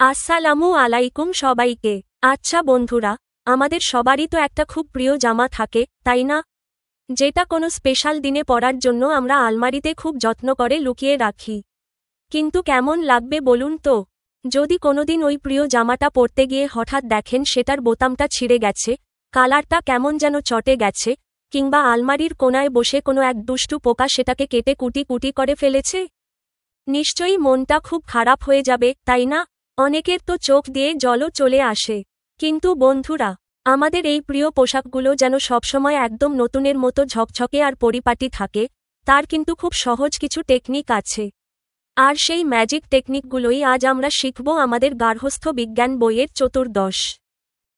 আসসালামু আলাইকুম সবাইকে। আচ্ছা বন্ধুরা, আমাদের সবারই তো একটা খুব প্রিয় জামা থাকে, তাই না? যেটা কোনো স্পেশাল দিনে পরার জন্য আমরা আলমারিতে খুব যত্ন করে লুকিয়ে রাখি। কিন্তু কেমন লাগবে বলুন তো, যদি কোনোদিন ওই প্রিয় জামাটা পরতে গিয়ে হঠাৎ দেখেন সেটার বোতামটা ছিঁড়ে গেছে, কালারটা কেমন যেন চটে গেছে, কিংবা আলমারির কোণায় বসে কোনো এক দুষ্টু পোকা সেটাকে কেটে কুটি কুটি করে ফেলেছে? নিশ্চয়ই মনটা খুব খারাপ হয়ে যাবে, তাই না? অনেকের তো চোখ দিয়ে জলও চলে আসে। কিন্তু বন্ধুরা, আমাদের এই প্রিয় পোশাকগুলো যেন সবসময় একদম নতুনের মতো ঝকঝকে আর পরিপাটি থাকে, তার কিন্তু খুব সহজ কিছু টেকনিক আছে। আর সেই ম্যাজিক টেকনিকগুলোই আজ আমরা শিখব আমাদের গার্হস্থ্য বিজ্ঞান বইয়ের চতুর্দশ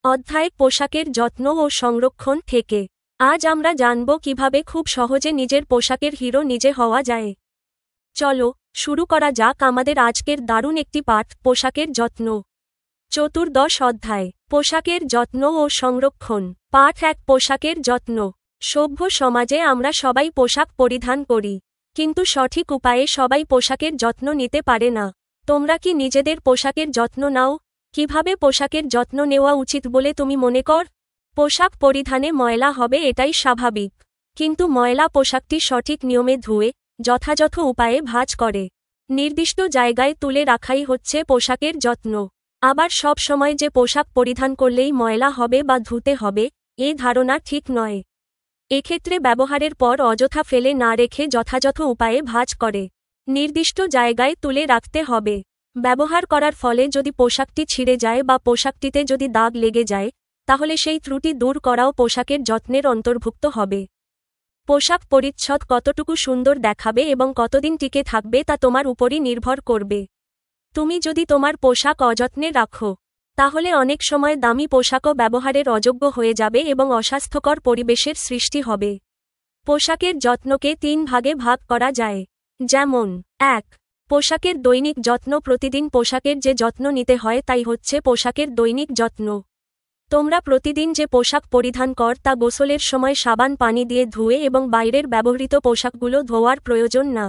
অধ্যায় পোশাকের যত্ন ও সংরক্ষণ থেকে। আজ আমরা জানব কিভাবে খুব সহজে নিজের পোশাকের হিরো নিজে হওয়া যায়। চলো শুরু করা যাক আমাদের আজকের দারুণ একটি পাঠ, পোশাকের যত্ন। চতুর্দশ অধ্যায়, পোশাকের যত্ন ও সংরক্ষণ। পাঠ ১, পোশাকের যত্ন। সভ্য সমাজে আমরা সবাই পোশাক পরিধান করি, কিন্তু সঠিক উপায়ে সবাই পোশাকের যত্ন নিতে পারে না। তোমরা কি নিজেদের পোশাকের যত্ন নাও? কিভাবে পোশাকের যত্ন নেওয়া উচিত বলে তুমি মনে কর? পোশাক পরিধানে ময়লা হবে, এটাই স্বাভাবিক। কিন্তু ময়লা পোশাকটি সঠিক নিয়মে ধুয়ে যথাযথ উপায়ে ভাঁজ করে নির্দিষ্ট জায়গায় তুলে রাখাই হচ্ছে পোশাকের যত্ন। আবার সব সময় যে পোশাক পরিধান করলেই ময়লা হবে বা ধুতে হবে, এ ধারণা ঠিক নয়। এক্ষেত্রে ব্যবহারের পর অযথা ফেলে না রেখে যথাযথ উপায়ে ভাঁজ করে নির্দিষ্ট জায়গায় তুলে রাখতে হবে। ব্যবহার করার ফলে যদি পোশাকটি ছিঁড়ে যায় বা পোশাকটিতে যদি দাগ লেগে যায়, তাহলে সেই ত্রুটি দূর করাও পোশাকের যত্নের অন্তর্ভুক্ত হবে। পোশাক পরিচ্ছদ কতটুকু সুন্দর দেখাবে এবং কতদিন টিকে থাকবে তা তোমার উপরই নির্ভর করবে। তুমি যদি তোমার পোশাক অযত্নে রাখো, তাহলে অনেক সময় দামি পোশাকও ব্যবহারের অযোগ্য হয়ে যাবে এবং অস্বাস্থ্যকর পরিবেশের সৃষ্টি হবে। পোশাকের যত্নকে ৩ ভাগে ভাগ করা যায়। যেমন ১. পোশাকের দৈনিক যত্ন। প্রতিদিন পোশাকের যে যত্ন নিতে হয় তাই হচ্ছে পোশাকের দৈনিক যত্ন। তোমরা প্রতিদিন যে পোশাক পরিধান কর তা গোসলের সময় সাবান পানি দিয়ে ধুয়ে এবং বাইরের ব্যবহৃত পোশাকগুলো ধোয়ার প্রয়োজন না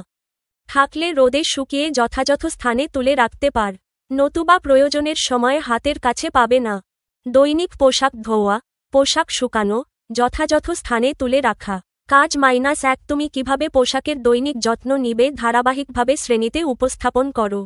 থাকলে রোদে শুকিয়ে যথাযথ স্থানে তুলে রাখতে পার, নতুবা প্রয়োজনের সময় হাতের কাছে পাবে না। দৈনিক পোশাক ধোয়া, পোশাক শুকানো, যথাযথ স্থানে তুলে রাখা। কাজ -১, তুমি কিভাবে পোশাকের দৈনিক যত্ন নিবে ধারাবাহিকভাবে শ্রেণীতে উপস্থাপন করো।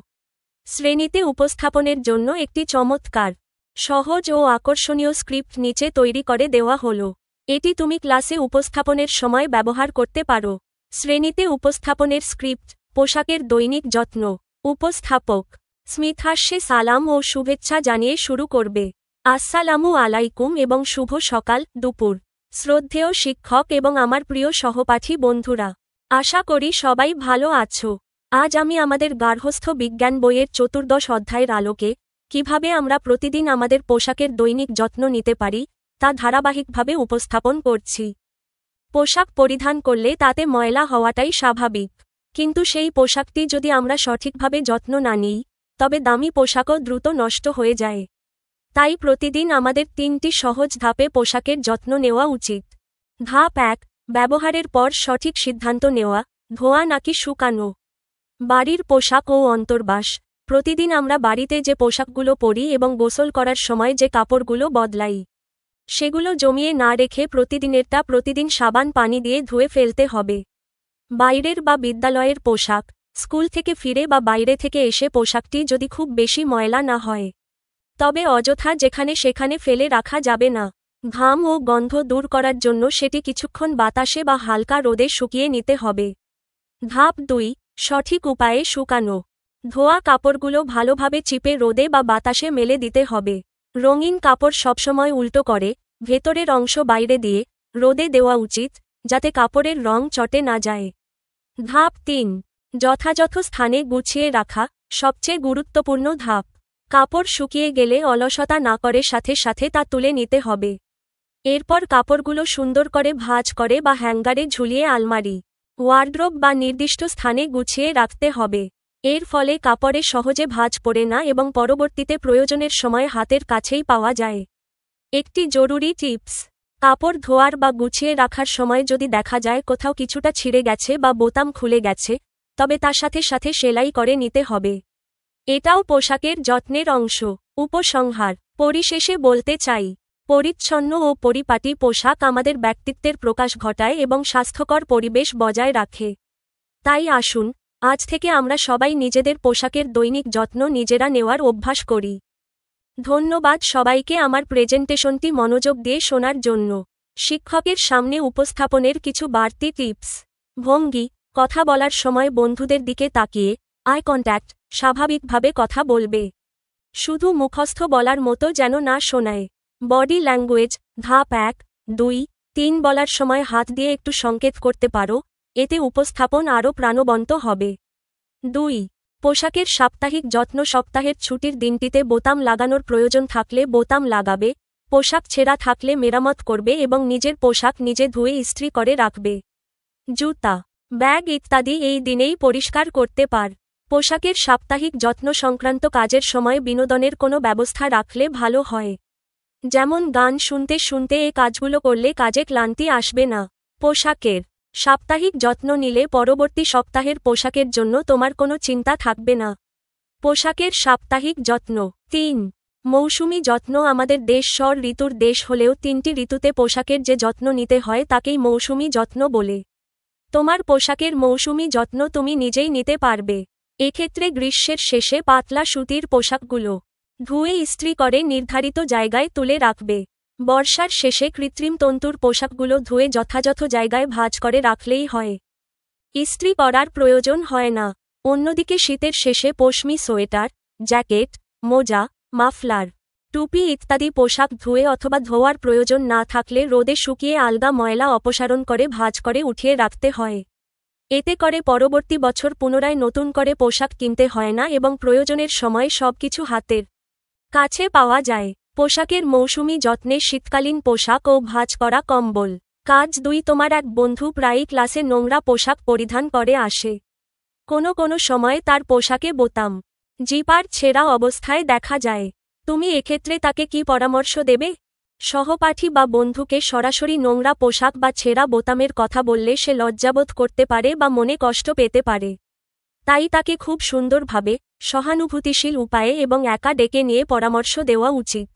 শ্রেণীতে উপস্থাপনের জন্য একটি চমৎকার, সহজ ও আকর্ষণীয় স্ক্রিপ্ট নিচে তৈরি করে দেওয়া হলো। এটি তুমি ক্লাসে উপস্থাপনের সময় ব্যবহার করতে পারো। শ্রেণীতে উপস্থাপনের স্ক্রিপ্ট, পোশাকের দৈনিক যত্ন। উপস্থাপক স্মিতহাস্যে সালাম ও শুভেচ্ছা জানিয়ে শুরু করবে। আসসালামু আলাইকুম এবং শুভ সকাল, দুপুর। শ্রদ্ধেয় শিক্ষক এবং আমার প্রিয় সহপাঠী বন্ধুরা, আশা করি সবাই ভালো আছো। আজ আমি আমাদের গার্হস্থ্য বিজ্ঞান বইয়ের চতুর্দশ অধ্যায়ের আলোকে কিভাবে আমরা প্রতিদিন আমাদের পোশাকের দৈনিক যত্ন নিতে পারি তা ধারাবাহিকভাবে উপস্থাপন করছি। পোশাক পরিধান করলে তাতে ময়লা হওয়াটাই স্বাভাবিক, কিন্তু সেই পোশাকটি যদি আমরা সঠিকভাবে যত্ন না নিই, তবে দামি পোশাকও দ্রুত নষ্ট হয়ে যায়। তাই প্রতিদিন আমাদের ৩টি সহজ ধাপে পোশাকের যত্ন নেওয়া উচিত। ধাপ ১, ব্যবহারের পর সঠিক সিদ্ধান্ত নেওয়া, ধোয়া নাকি শুকানো। বাড়ির পোশাক ও অন্তর্বাস। প্রতিদিন আমরা বাড়িতে যে পোশাকগুলো পরি এবং গোসল করার সময় যে কাপড়গুলো বদলাই, সেগুলো জমিয়ে না রেখে প্রতিদিনেরটা প্রতিদিন সাবান পানি দিয়ে ধুয়ে ফেলতে হবে। বাইরের বা বিদ্যালয়ের পোশাক, স্কুল থেকে ফিরে বা বাইরে থেকে এসে পোশাকটি যদি খুব বেশি ময়লা না হয়, তবে অযথা যেখানে সেখানে ফেলে রাখা যাবে না। ঘাম ও গন্ধ দূর করার জন্য সেটি কিছুক্ষণ বাতাসে বা হালকা রোদে শুকিয়ে নিতে হবে। ধাপ ২, সঠিক উপায়ে শুকানো। ধোয়া কাপড়গুলো ভালোভাবে চিপে রোদে বা বাতাসে মেলে দিতে হবে। রঙিন কাপড় সবসময় উল্টো করে ভেতরের অংশ বাইরে দিয়ে রোদে দেওয়া উচিত, যাতে কাপড়ের রং চটে না যায়। ধাপ ৩, যথাযথ স্থানে গুছিয়ে রাখা। সবচেয়ে গুরুত্বপূর্ণ ধাপ। কাপড় শুকিয়ে গেলে অলসতা না করে সাথে সাথে তা তুলে নিতে হবে। এরপর কাপড়গুলো সুন্দর করে ভাঁজ করে বা হ্যাঙ্গারে ঝুলিয়ে আলমারি, ওয়ার্ড্রোব বা নির্দিষ্ট স্থানে গুছিয়ে রাখতে হবে। এর ফলে কাপড়ে সহজে ভাঁজ পড়ে না এবং পরবর্তীতে প্রয়োজনের সময় হাতের কাছেই পাওয়া যায়। একটি জরুরি টিপস, কাপড় ধোয়ার বা গুছিয়ে রাখার সময় যদি দেখা যায় কোথাও কিছুটা ছিঁড়ে গেছে বা বোতাম খুলে গেছে, তবে তার সাথে সাথে সেলাই করে নিতে হবে। এটাও পোশাকের যত্নের অংশ। উপসংহার, পরিশেষে বলতে চাই, পরিচ্ছন্ন ও পরিপাটি পোশাক আমাদের ব্যক্তিত্বের প্রকাশ ঘটায় এবং স্বাস্থ্যকর পরিবেশ বজায় রাখে। তাই আসুন, আজ থেকে আমরা সবাই নিজেদের পোশাকের দৈনিক যত্ন নিজেরা নেওয়ার অভ্যাস করি। ধন্যবাদ সবাইকে আমার প্রেজেন্টেশনটি মনোযোগ দিয়ে শোনার জন্য। শিক্ষকের সামনে উপস্থাপনের কিছু বাড়তি টিপস। ভঙ্গি, কথা বলার সময় বন্ধুদের দিকে তাকিয়ে আই কন্ট্যাক্ট স্বাভাবিকভাবে কথা বলবে। শুধু মুখস্থ বলার মতো যেন না শোনায়। বডি ল্যাঙ্গুয়েজ, ধাপ 1, 2, 3 বলার সময় হাত দিয়ে একটু সংকেত করতে পারো, এতে উপস্থাপন আরও প্রাণবন্ত হবে। 2. পোশাকের সাপ্তাহিক যত্ন, সপ্তাহের ছুটির দিনটিতে বোতাম লাগানোর প্রয়োজন থাকলে বোতাম লাগাবে, পোশাক ছেঁড়া থাকলে মেরামত করবে এবং নিজের পোশাক নিজে ধুয়ে ইস্ত্রি করে রাখবে। জুতা, ব্যাগ ইত্যাদি এই দিনেই পরিষ্কার করতে পার। পোশাকের সাপ্তাহিক যত্ন সংক্রান্ত কাজের সময় বিনোদনের কোনো ব্যবস্থা রাখলে ভালো হয়। যেমন গান শুনতে শুনতে এই কাজগুলো করলে কাজে ক্লান্তি আসবে না। পোশাকের সাপ্তাহিক যত্ন নিলে পরবর্তী সপ্তাহের পোশাকের জন্য তোমার কোনো চিন্তা থাকবে না। পোশাকের সাপ্তাহিক যত্ন। 3. মৌসুমি যত্ন। আমাদের দেশ ঋতুর দেশ হলেও 3টি ঋতুতে পোশাকের যে যত্ন নিতে হয় তাকেই মৌসুমি যত্ন বলে। তোমার পোশাকের মৌসুমি যত্ন তুমি নিজেই নিতে পারবে। এক্ষেত্রে গ্রীষ্মের শেষে পাতলা সুতির পোশাকগুলো ধুয়ে ইস্ত্রি করে নির্ধারিত জায়গায় তুলে রাখবে। বর্ষার শেষে কৃত্রিম তন্তুর পোশাকগুলো ধুয়ে যথাযথ জায়গায় ভাঁজ করে রাখলেই হয়। ইস্ত্রি করার প্রয়োজন হয় না। অন্যদিকে শীতের শেষে পশমি সোয়েটার, জ্যাকেট, মোজা, মাফলার, টুপি ইত্যাদি পোশাক ধুয়ে অথবা ধোয়ার প্রয়োজন না থাকলে রোদে শুকিয়ে আলগা ময়লা অপসারণ করে ভাঁজ করে উঠিয়ে রাখতে হয়। এতে করে পরবর্তী বছর পুনরায় নতুন করে পোশাক কিনতে হয় না এবং প্রয়োজনের সময় সবকিছু হাতের কাছে পাওয়া যায়। পোশাকের মৌসুমি যত্নে শীতকালীন পোশাক ও ভাঁজ করা কম্বল। কাজ 2. তোমার এক বন্ধু প্রায়ই ক্লাসে নোংরা পোশাক পরিধান করে আসে। কোনো সময় তার পোশাকে বোতাম, জিপার ছেঁড়া অবস্থায় দেখা যায়। তুমি এক্ষেত্রে তাকে কি পরামর্শ দেবে? সহপাঠী বা বন্ধুকে সরাসরি নোংরা পোশাক বা ছেঁড়া বোতামের কথা বললে সে লজ্জাবোধ করতে পারে বা মনে কষ্ট পেতে পারে। তাই তাকে খুব সুন্দরভাবে, সহানুভূতিশীল উপায়ে এবং একা ডেকে নিয়ে পরামর্শ দেওয়া উচিত।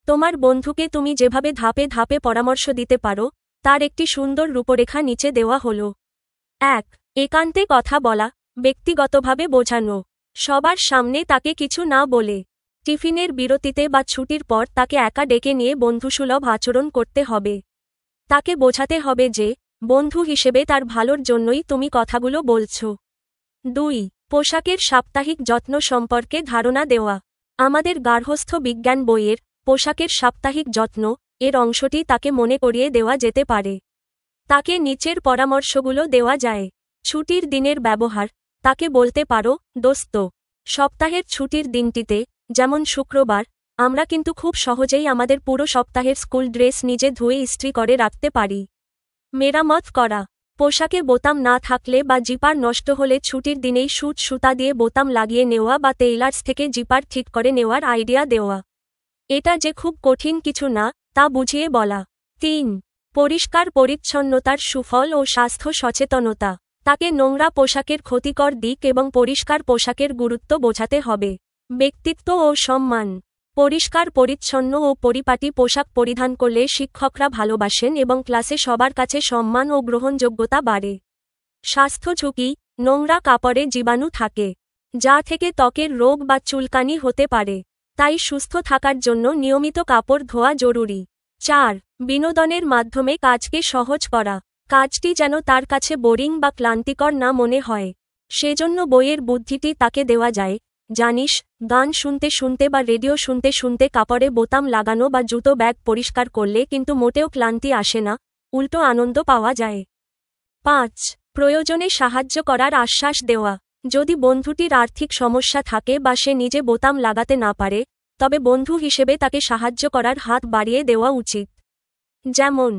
তোমার বন্ধুকে তুমি যেভাবে ধাপে ধাপে পরামর্শ দিতে পারো, তার একটি সুন্দর রূপরেখা নিচে দেওয়া হল। 1. একান্তে কথা বলা, ব্যক্তিগতভাবে বোঝানো। সবার সামনে তাকে কিছু না বলে। টিফিনের বিরতিতে বা ছুটির পর তাকে একা ডেকে নিয়ে বন্ধুসুলভ আচরণ করতে হবে। তাকে বোঝাতে হবে যে, বন্ধু হিসেবে তার ভালোর জন্যই তুমি কথাগুলো বলছ। 2. পোশাকের সাপ্তাহিক যত্ন সম্পর্কে ধারণা দেওয়া। আমাদের গার্হস্থ্য বিজ্ঞান বইয়ের পোশাকের সাপ্তাহিক যত্ন এর অংশটি তাকে মনে করিয়ে দেওয়া যেতে পারে। তাকে নিচের পরামর্শগুলো দেওয়া যায়। ছুটির দিনের ব্যবহার। তাকে বলতে পারো, দোস্ত, সপ্তাহের ছুটির দিনটিতে, যেমন শুক্রবার, আমরা কিন্তু খুব সহজেই আমাদের পুরো সপ্তাহের স্কুল ড্রেস নিজে ধুয়ে ইস্ত্রি করে রাখতে পারি। মেরামত করা। পোশাকে বোতাম না থাকলে বা জিপার নষ্ট হলে ছুটির দিনেই সুতা দিয়ে বোতাম লাগিয়ে নেওয়া বা টেইলার্স থেকে জিপার ঠিক করে নেওয়ার আইডিয়া দেওয়া। এটা যে খুব কঠিন কিছু না, তা বুঝিয়ে বলা। 3. পরিষ্কার পরিচ্ছন্নতার সুফল ও স্বাস্থ্য সচেতনতা। তাকে নোংরা পোশাকের ক্ষতিকর দিক এবং পরিষ্কার পোশাকের গুরুত্ব বোঝাতে হবে। ব্যক্তিত্ব ও সম্মান। পরিষ্কার পরিচ্ছন্ন ও পরিপাটি পোশাক পরিধান করলে শিক্ষকরা ভালোবাসেন এবং ক্লাসে সবার কাছে সম্মান ও গ্রহণযোগ্যতা বাড়ে। স্বাস্থ্য ঝুঁকি। নোংরা কাপড়ে জীবাণু থাকে, যা থেকে ত্বকের রোগ বা চুলকানি হতে পারে। তাই সুস্থ থাকার জন্য নিয়মিত কাপড় ধোয়া জরুরি। 4. বিনোদনের মাধ্যমে কাজকে সহজ করা। কাজটি যেন তার কাছে বোরিং বা ক্লান্তিকর না মনে হয়, সেজন্য বইয়ের বুদ্ধিটি তাকে দেওয়া যায়। জানিস, গান শুনতে শুনতে বা রেডিও শুনতে শুনতে কাপড়ে বোতাম লাগানো বা জুতো ব্যাগ পরিষ্কার করলে কিন্তু মোটেও ক্লান্তি আসে না, উল্টো আনন্দ পাওয়া যায়। 5. প্রয়োজনে সাহায্য করার আশ্বাস দেওয়া। যদি বন্ধুটির আর্থিক সমস্যা থাকে বা সে নিজে বোতাম লাগাতে না পারে, তবে বন্ধু হিসেবে তাকে সাহায্য করার হাত বাড়িয়ে দেওয়া উচিত। যেমন,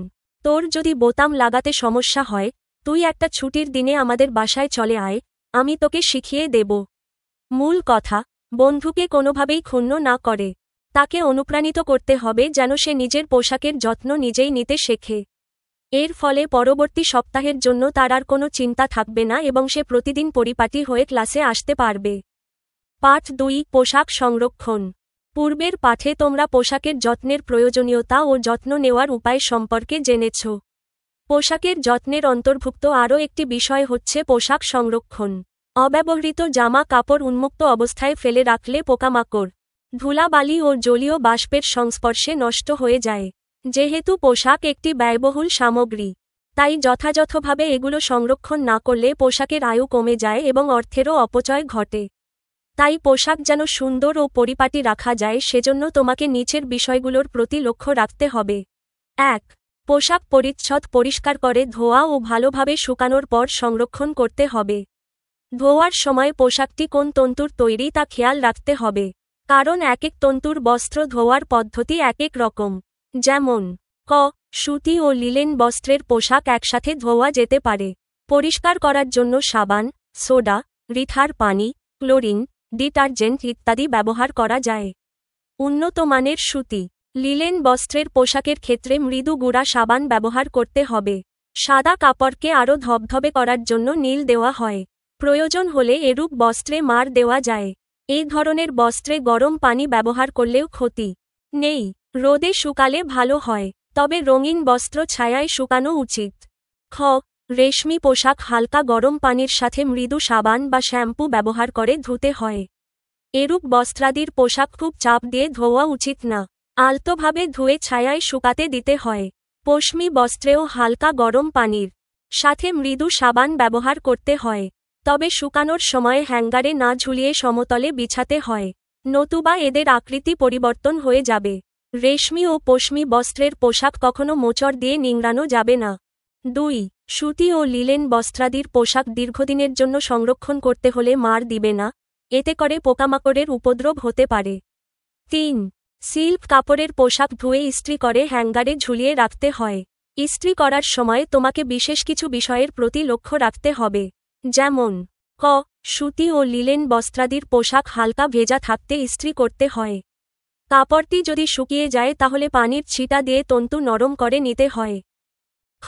তোর যদি বোতাম লাগাতে সমস্যা হয়, তুই একটা ছুটির দিনে আমাদের বাসায় চলে আয়, আমি তোকে শিখিয়ে দেব। মূল কথা, বন্ধুকে কোনোভাবেই ক্ষুণ্ণ না করে। তাকে অনুপ্রাণিত করতে হবে যেন সে নিজের পোশাকের যত্ন নিজেই নিতে শেখে। এর ফলে পরবর্তী সপ্তাহের জন্য তার আর কোনো চিন্তা থাকবে না এবং সে প্রতিদিন পরিপাটি হয়ে ক্লাসে আসতে পারবে। পাঠ 2 পোশাক সংরক্ষণ। পূর্বের পাঠে তোমরা পোশাকের যত্নের প্রয়োজনীয়তা ও যত্ন নেওয়ার উপায় সম্পর্কে জেনেছ। পোশাকের যত্নের অন্তর্ভুক্ত আরও একটি বিষয় হচ্ছে পোশাক সংরক্ষণ। অব্যবহৃত জামা কাপড় উন্মুক্ত অবস্থায় ফেলে রাখলে পোকামাকড়, ধুলাবালি ও জলীয় বাষ্পের সংস্পর্শে নষ্ট হয়ে যায়। যেহেতু পোশাক একটি ব্যয়বহুল সামগ্রী, তাই যথাযথভাবে এগুলো সংরক্ষণ না করলে পোশাকের আয়ু কমে যায় এবং অর্থেরও অপচয় ঘটে। তাই পোশাক যেন সুন্দর ও পরিপাটি রাখা যায় সেজন্য তোমাকে নিচের বিষয়গুলোর প্রতি লক্ষ্য রাখতে হবে। 1. পোশাক পরিচ্ছদ পরিষ্কার করে ধোয়া ও ভালোভাবে শুকানোর পর সংরক্ষণ করতে হবে। ধোয়ার সময় পোশাকটি কোন তন্তুর তৈরি তা খেয়াল রাখতে হবে, কারণ এক এক তন্তুর বস্ত্র ধোয়ার পদ্ধতি এক এক রকম। যেমন ক. সুতি ও লিলেন বস্ত্রের পোশাক একসাথে ধোয়া যেতে পারে। পরিষ্কার করার জন্য সাবান, সোডা, রিঠার পানি, ক্লোরিন, ডিটারজেন্ট ইত্যাদি ব্যবহার করা যায়। উন্নত মানের সুতি, লিলেন বস্ত্রের পোশাকের ক্ষেত্রে মৃদু গুঁড়া সাবান ব্যবহার করতে হবে। সাদা কাপড়কে আরও ধবধবে করার জন্য নীল দেওয়া হয়। প্রয়োজন হলে এরূপ বস্ত্রে মার দেওয়া যায়। এই ধরনের বস্ত্রে গরম পানি ব্যবহার করলেও ক্ষতি নেই। রোদে শুকালে ভালো হয়, তবে রঙিন বস্ত্র ছায়ায় শুকানো উচিত। খ. রেশমি পোশাক হালকা গরম পানির সাথে মৃদু সাবান বা শ্যাম্পু ব্যবহার করে ধুতে হয়। এরূপ বস্ত্রাদির পোশাক খুব চাপ দিয়ে ধোয়া উচিত না, আলতোভাবে ধুয়ে ছায়ায় শুকাতে দিতে হয়। পশমি বস্ত্রেও হালকা গরম পানির সাথে মৃদু সাবান ব্যবহার করতে হয়, তবে শুকানোর সময় হ্যাঙ্গারে না ঝুলিয়ে সমতলে বিছাতে হয়, নতুবা এদের আকৃতি পরিবর্তন হয়ে যাবে। রেশমি ও পশমি বস্ত্রের পোশাক কখনো মোচড় দিয়ে নিংড়ানো যাবে না। 2. সুতি ও লিলেন বস্ত্রাদির পোশাক দীর্ঘদিনের জন্য সংরক্ষণ করতে হলে মার দিবে না, এতে করে পোকামাকড়ের উপদ্রব হতে পারে। 3. সিল্ক কাপড়ের পোশাক ধুয়ে ইস্ত্রি করে হ্যাঙ্গারে ঝুলিয়ে রাখতে হয়। ইস্ত্রি করার সময় তোমাকে বিশেষ কিছু বিষয়ের প্রতি লক্ষ্য রাখতে হবে। যেমন ক. সুতি ও লিলেন বস্ত্রাদির পোশাক হালকা ভেজা থাকতে ইস্ত্রি করতে হয়। কাপড়টি যদি শুকিয়ে যায় তাহলে পানির ছিটা দিয়ে তন্তু নরম করে নিতে হয়। খ.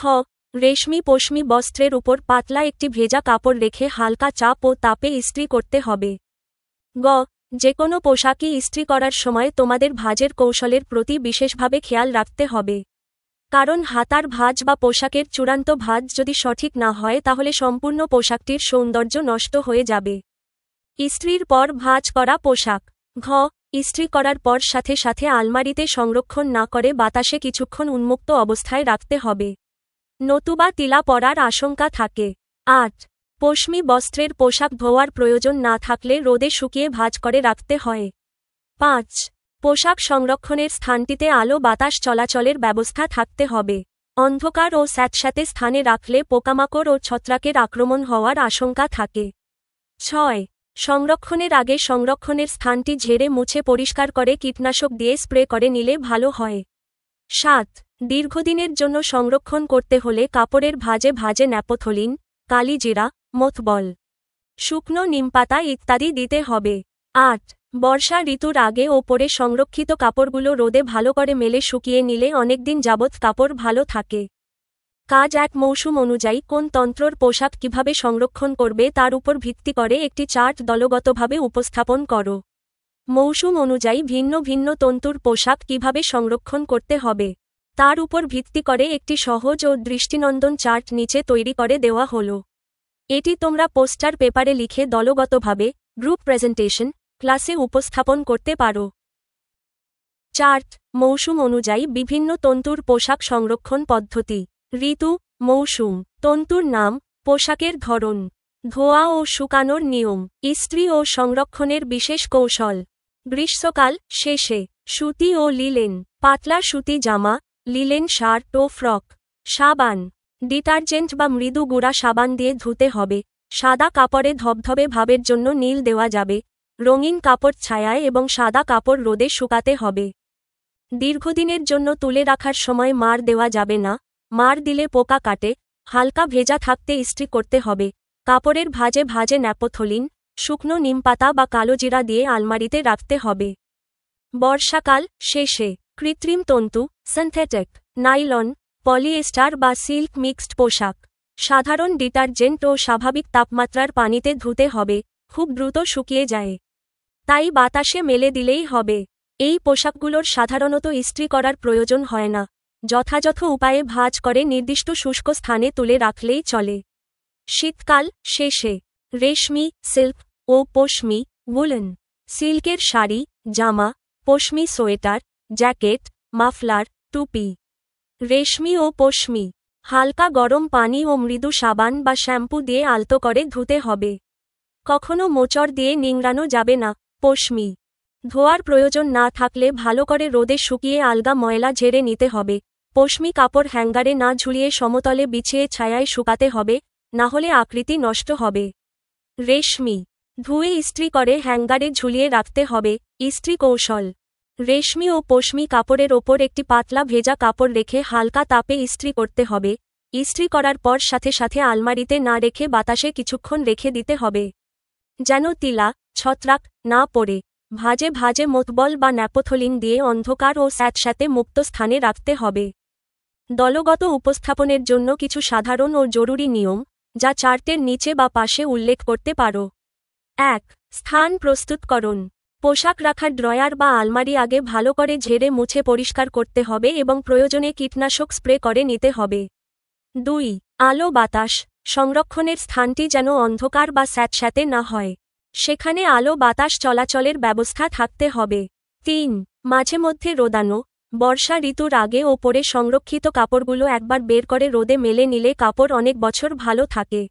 রেশমি পশমি বস্ত্রের উপর পাতলা একটি ভেজা কাপড় রেখে হালকা চাপ ও তাপে ইস্ত্রি করতে হবে। গ. যেকোনো পোশাকই ইস্ত্রি করার সময় তোমাদের ভাঁজের কৌশলের প্রতি বিশেষভাবে খেয়াল রাখতে হবে, কারণ হাতার ভাঁজ বা পোশাকের চূড়ান্ত ভাঁজ যদি সঠিক না হয় তাহলে সম্পূর্ণ পোশাকটির সৌন্দর্য নষ্ট হয়ে যাবে। ইস্ত্রির পর ভাঁজ করা পোশাক। ঘ. ইস্ত্রি করার পর সাথে সাথে আলমারিতে সংরক্ষণ না করে বাতাসে কিছুক্ষণ উন্মুক্ত অবস্থায় রাখতে হবে, নতুবা তিলা পড়ার আশঙ্কা থাকে। 8. পশমি বস্ত্রের পোশাক ধোয়ার প্রয়োজন না থাকলে রোদে শুকিয়ে ভাঁজ করে রাখতে হয়। 5. পোশাক সংরক্ষণের স্থানটিতে আলো বাতাস চলাচলের ব্যবস্থা থাকতে হবে। অন্ধকার ও স্যাঁতস্যাঁতে স্থানে রাখলে পোকামাকড় ও ছত্রাকের আক্রমণ হওয়ার আশঙ্কা থাকে। 6. সংরক্ষণের আগে সংরক্ষণের স্থানটি ঝেড়ে মুছে পরিষ্কার করে কীটনাশক দিয়ে স্প্রে করে নিলে ভালো হয়। 7. দীর্ঘদিনের জন্য সংরক্ষণ করতে হলে কাপড়ের ভাঁজে ভাঁজে ন্যাপথলিন, কালিজিরা, মোথবল, শুকনো নিমপাতা ইত্যাদি দিতে হবে। 8. বর্ষা ঋতুর আগে ও পরে সংরক্ষিত কাপড়গুলো রোদে ভালো করে মেলে শুকিয়ে নিলে অনেকদিন যাবৎ কাপড় ভালো থাকে। কাজ 1 মৌসুম অনুযায়ী কোন তন্ত্রর পোশাক কিভাবে সংরক্ষণ করবে তার উপর ভিত্তি করে একটি চার্ট দলগতভাবে উপস্থাপন করো। মৌসুম অনুযায়ী ভিন্ন ভিন্ন তন্তুর পোশাক কিভাবে সংরক্ষণ করতে হবে তার উপর ভিত্তি করে একটি সহজ ও দৃষ্টিনন্দন চার্ট নিচে তৈরি করে দেওয়া হলো। এটি তোমরা পোস্টার পেপারে লিখে দলগতভাবে গ্রুপ প্রেজেন্টেশন ক্লাসে উপস্থাপন করতে পারো। চার্ট। মৌসুম অনুযায়ী বিভিন্ন তন্তুর পোশাক সংরক্ষণ পদ্ধতি। ঋতু, মৌসুম, তন্তুর নাম, পোশাকের ধরন, ধোয়া ও শুকানোর নিয়ম, ইস্ত্রি ও সংরক্ষণের বিশেষ কৌশল। গ্রীষ্মকাল শেষে সুতি ও লিলেন, পাতলা সুতি জামা, লিলেন শার্ট ও ফ্রক। সাবান, ডিটারজেন্ট বা মৃদু গুঁড়া সাবান দিয়ে ধুতে হবে। সাদা কাপড়ে ধবধবে ভাবের জন্য নীল দেওয়া যাবে। রঙিন কাপড় ছায়ায় এবং সাদা কাপড় রোদে শুকাতে হবে। দীর্ঘদিনের জন্য তুলে রাখার সময় মার দেওয়া যাবে না, মার দিলে পোকা কাটে। হালকা ভেজা থাকতে ইস্ত্রি করতে হবে। কাপড়ের ভাঁজে ভাঁজে ন্যাপথলিন, শুকনো নিমপাতা বা কালোজিরা দিয়ে আলমারিতে রাখতে হবে। বর্ষাকাল শেষে কৃত্রিম তন্তু, সিনথেটিক, নাইলন, পলিয়েস্টার বা সিল্ক মিক্সড পোশাক সাধারণ ডিটারজেন্ট ও স্বাভাবিক তাপমাত্রার পানিতে ধুতে হবে, খুব দ্রুত শুকিয়ে যায়। তাই বাতাসে মেলে দিলেই হবে। এই পোশাকগুলোর সাধারণত ইস্ত্রি করার প্রয়োজন হয় না। যথাযথ উপায়ে ভাঁজ করে নির্দিষ্ট শুষ্ক স্থানে তুলে রাখলেই চলে। শীতকাল শেষে রেশমি, সিল্ক ও পশমি, উলেন। সিল্কের শাড়ি, জামা, পশমি সোয়েটার, জ্যাকেট, মাফলার, টুপি। রেশমি ও পশমি হালকা গরম পানি ও মৃদু সাবান বা শ্যাম্পু দিয়ে আলতো করে ধুতে হবে। কখনো মোচড় দিয়ে নিংড়ানো যাবে না। পশমি ধোয়ার প্রয়োজন না থাকলে ভালো করে রোদে শুকিয়ে আলগা ময়লা ঝেড়ে নিতে হবে। পশমি কাপড় হ্যাঙ্গারে না ঝুলিয়ে সমতলে বিছিয়ে ছায়ায় শুকাতে হবে, নাহলে আকৃতি নষ্ট হবে। রেশমি ধুয়ে ইস্ত্রি করে হ্যাঙ্গারে ঝুলিয়ে রাখতে হবে। ইস্ত্রি কৌশল: রেশমি ও পশমি কাপড়ের ওপর একটি পাতলা ভেজা কাপড় রেখে হালকা তাপে ইস্ত্রি করতে হবে। ইস্ত্রি করার পর সাথে সাথে আলমারিতে না রেখে বাতাসে কিছুক্ষণ রেখে দিতে হবে, যেন তিলা, ছত্রাক না পড়ে। ভাজে ভাজে মোতবল বা ন্যাপথলিন দিয়ে অন্ধকার ও স্যাঁতস্যাঁতে মুক্ত স্থানে রাখতে হবে। দলগত উপস্থাপনের জন্য কিছু সাধারণ ও জরুরি নিয়ম, যা চার্টের নিচে বা পাশে উল্লেখ করতে পারো। ১. স্থান প্রস্তুতকরণ: পোশাক রাখার ড্রয়ার বা আলমারি আগে ভালো করে ঝেড়ে মুছে পরিষ্কার করতে হবে এবং প্রয়োজনে কীটনাশক স্প্রে করে নিতে হবে। ২. আলো বাতাস সংরক্ষণের স্থানটি যেন অন্ধকার বা স্যাঁতস্যাঁতে না হয়, সেখানে আলো বাতাস চলাচলের ব্যবস্থা থাকতে হবে। ৩. মাঝে মধ্যে রোদানো: বর্ষা ঋতুর আগে ও পরে সংরক্ষিত কাপড়গুলো একবার বের করে রোদে মেলে নিলে কাপড় অনেক বছর ভালো থাকে।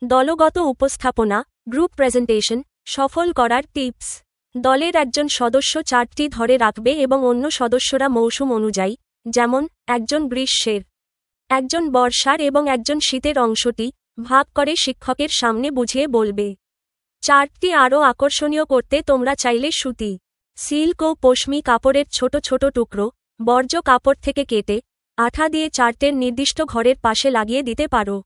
দলগত উপস্থাপনা, গ্রুপ প্রেজেন্টেশন সফল করার টিপস: দলের একজন সদস্য চার্টটি ধরে রাখবে এবং অন্য সদস্যরা মৌসুম অনুযায়ী, যেমন একজন গ্রীষ্মের, একজন বর্ষার এবং একজন শীতের অংশটি ভাগ করে শিক্ষকের সামনে বুঝিয়ে বলবে। চার্টটি আরও আকর্ষণীয় করতে তোমরা চাইলে সুতি, সিল্ক ও পশমি কাপড়ের ছোট ছোট টুকরো বর্জ্য কাপড় থেকে কেটে আঠা দিয়ে চার্টের নির্দিষ্ট ঘরের পাশে লাগিয়ে দিতে পারো।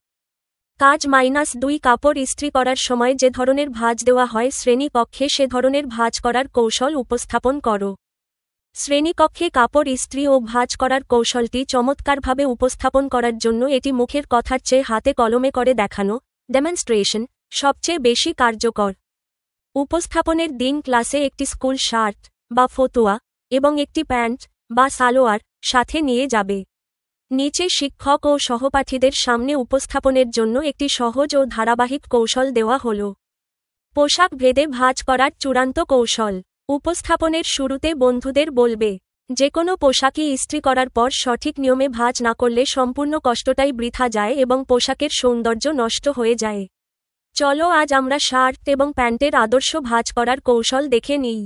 কাজ -2 কাপড় ইস্ত্রি করার সময় যে ধরনের ভাঁজ দেওয়া হয় শ্রেণীকক্ষে সে ধরনের ভাঁজ করার কৌশল উপস্থাপন করো। শ্রেণীকক্ষে কাপড় ইস্ত্রি ও ভাঁজ করার কৌশলটি চমৎকারভাবে উপস্থাপন করার জন্য এটি মুখের কথার চেয়ে হাতে কলমে করে দেখানো, ডেমনস্ট্রেশন, সবচেয়ে বেশি কার্যকর। উপস্থাপনের দিন ক্লাসে একটি স্কুল শার্ট বা ফতুয়া এবং একটি প্যান্ট বা সালোয়ার সাথে নিয়ে যাবে। নিচে শিক্ষক ও সহপাঠীদের সামনে উপস্থাপনের জন্য একটি সহজ ও ধারাবাহিক কৌশল দেওয়া হল। পোশাক ভেদে ভাঁজ করার চূড়ান্ত কৌশল: উপস্থাপনের শুরুতে বন্ধুদের বলবে, যে কোনো পোশাকই ইস্ত্রি করার পর সঠিক নিয়মে ভাঁজ না করলে সম্পূর্ণ কষ্টটাই বৃথা যায় এবং পোশাকের সৌন্দর্য নষ্ট হয়ে যায়। চলো আজ আমরা শার্ট এবং প্যান্টের আদর্শ ভাঁজ করার কৌশল দেখে নিই।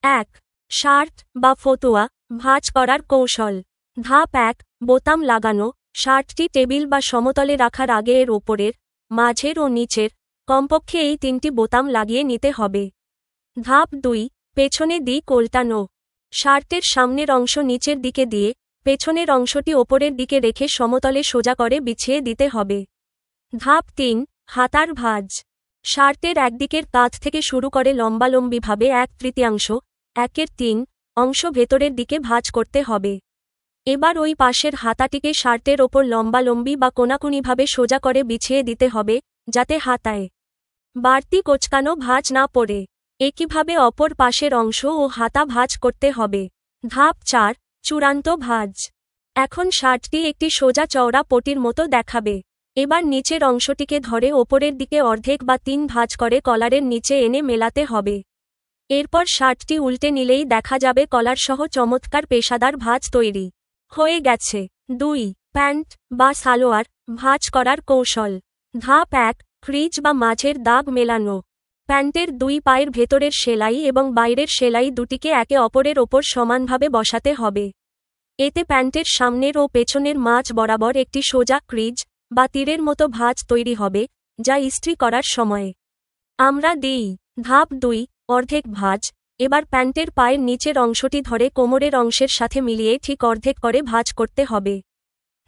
১. শার্ট বা ফতুয়া ভাঁজ করার কৌশল। ধাপ ১. বোতাম লাগানো: শার্টটি টেবিল বা সমতলে রাখার আগে এর ওপরের, মাঝের ও নিচের কমপক্ষে এই 3টি বোতাম লাগিয়ে নিতে হবে। ধাপ ২. পেছনে দিক উল্টানো: শার্টের সামনের অংশ নিচের দিকে দিয়ে পেছনের অংশটি ওপরের দিকে রেখে সমতলে সোজা করে বিছিয়ে দিতে হবে। ধাপ ৩. হাতার ভাঁজ: শার্টের একদিকের কাঁধ থেকে শুরু করে লম্বালম্বিভাবে 1/3 1/3 অংশ ভেতরের দিকে ভাঁজ করতে হবে। এবার ওই পাশের হাতাটিকে শার্টের ওপর লম্বালম্বি বা কোনাকুনিভাবে সোজা করে বিছিয়ে দিতে হবে, যাতে হাতায় বাড়তি কোঁচকানো ভাঁজ না পড়ে। একইভাবে অপর পাশের অংশ ও হাতা ভাঁজ করতে হবে। ধাপ ৪. চূড়ান্ত ভাঁজ: এখন শার্টটি একটি সোজা চওড়া পটির মতো দেখাবে। এবার নিচের অংশটিকে ধরে ওপরের দিকে অর্ধেক বা ৩ ভাঁজ করে কলারের নিচে এনে মেলাতে হবে। এরপর শার্টটি উল্টে নিলেই দেখা যাবে কলারসহ চমৎকার পেশাদার ভাঁজ তৈরি হয়ে গেছে। ২. প্যান্ট বা সালোয়ার ভাঁজ করার কৌশল। ধাপ ১. ক্রিজ বা মাঝের দাগ মেলানো: প্যান্টের 2 পায়ের ভেতরের সেলাই এবং বাইরের সেলাই দুটিকে একে অপরের ওপর সমানভাবে বসাতে হবে। এতে প্যান্টের সামনের ও পেছনের মাঝ বরাবর একটি সোজা ক্রিজ বা তীরের মতো ভাঁজ তৈরি হবে, যা ইস্ত্রি করার সময়ে আমরা দিই। ধাপ ২. অর্ধেক ভাঁজ: এবার প্যান্টের পায়ের নিচের অংশটি ধরে কোমরের অংশের সাথে মিলিয়ে ঠিক অর্ধেক করে ভাঁজ করতে হবে।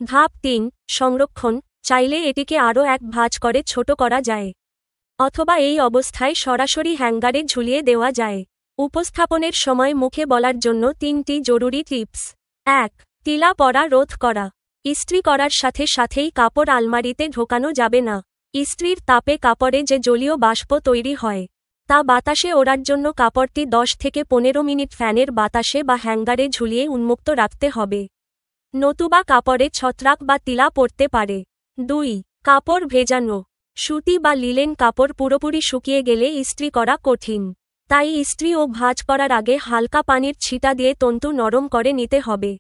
ধাপ ৩. সংরক্ষণ: চাইলে এটিকে আরও এক ভাঁজ করে ছোট করা যায়, অথবা এই অবস্থায় সরাসরি হ্যাঙ্গারে ঝুলিয়ে দেওয়া যায়। উপস্থাপনের সময় মুখে বলার জন্য 3টি জরুরি টিপস। ১. তিলা পড়া রোধ করা: ইস্ত্রি করার সাথে সাথেই কাপড় আলমারিতে ঢোকানো যাবে না। ইস্ত্রির তাপে কাপড়ে যে জলীয় বাষ্প তৈরি হয়, তা বাতাসে ওড়ার জন্য কাপড়টি 10 থেকে 15 মিনিট ফ্যানের বাতাসে বা হ্যাঙ্গারে ঝুলিয়ে উন্মুক্ত রাখতে হবে। নতুবা কাপড়ে ছত্রাক বা তিলা পড়তে পারে। 2. কাপড় ভেজানো। সুতি বা লিলেন কাপড় পুরোপুরি শুকিয়ে গেলে ইস্ত্রি করা কঠিন। তাই ইস্ত্রি ও ভাঁজ করার আগে হালকা পানির ছিটা দিয়ে তন্তু নরম করে নিতে হবে।